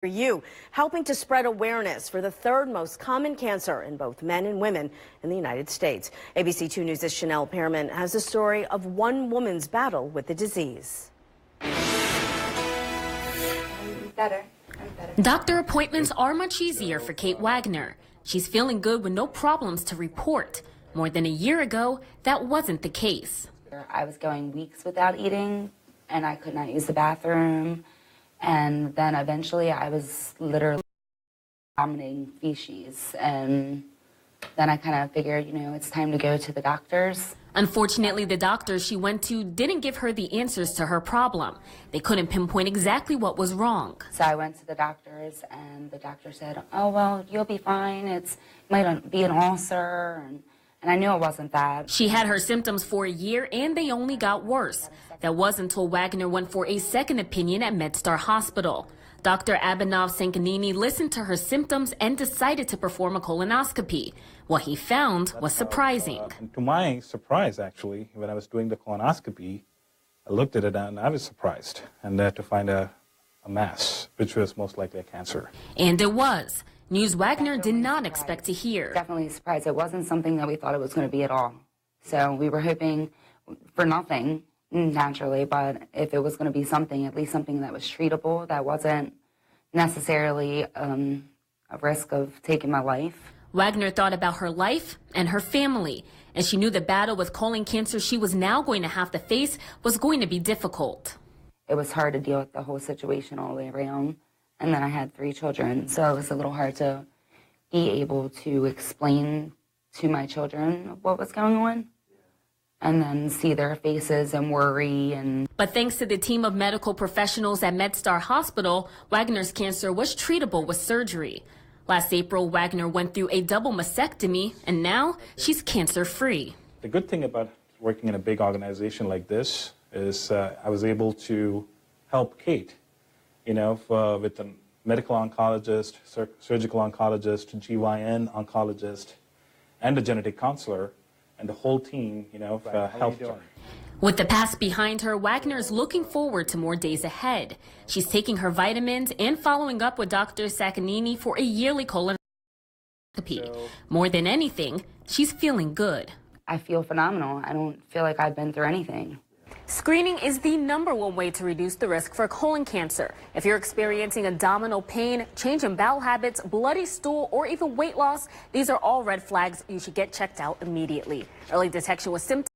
For you, helping to spread awareness for the third most common cancer in both men and women in the United States. ABC 2 News' Chanel Pearman has the story of one woman's battle with the disease. Doctor appointments are much easier for Kate Wagner. She's feeling good with no problems to report. More than a year ago, that wasn't the case. I was going weeks without eating, and I could not use the bathroom. And then eventually I was literally vomiting feces. And then I kind of figured, it's time to go to the doctors. Unfortunately, the doctors she went to didn't give her the answers to her problem. They couldn't pinpoint exactly what was wrong. So I went to the doctors, and the doctor said, oh, well, you'll be fine. It might be an ulcer. And I knew it wasn't that. She had her symptoms for a year, and they only got worse. That was until Wagner went for a second opinion at MedStar Hospital. Dr. Abhinav Sankanini listened to her symptoms and decided to perform a colonoscopy. What he found was surprising. To my surprise, actually, when I was doing the colonoscopy, I looked at it and I was surprised, and to find a mass, which was most likely a cancer. And it was. News Wagner did not expect to hear. Definitely surprised. It wasn't something that we thought it was going to be at all. So we were hoping for nothing, naturally, but if it was going to be something, at least something that was treatable, that wasn't necessarily a risk of taking my life. Wagner thought about her life and her family, and she knew the battle with colon cancer she was now going to have to face was going to be difficult. It was hard to deal with the whole situation all the way around. And then I had 3 children, so it was a little hard to be able to explain to my children what was going on and then see their faces and worry. But thanks to the team of medical professionals at MedStar Hospital, Wagner's cancer was treatable with surgery. Last April, Wagner went through a double mastectomy, and now she's cancer-free. The good thing about working in a big organization like this is I was able to help Kate. With a medical oncologist, surgical oncologist, GYN oncologist, and a genetic counselor, and the whole team, helped her. With the past behind her, Wagner is looking forward to more days ahead. She's taking her vitamins and following up with Dr. Sakanini for a yearly colonoscopy. More than anything, she's feeling good. I feel phenomenal. I don't feel like I've been through anything. Screening is the #1 way to reduce the risk for colon cancer. If you're experiencing abdominal pain, change in bowel habits, bloody stool, or even weight loss, these are all red flags you should get checked out immediately. Early detection with symptoms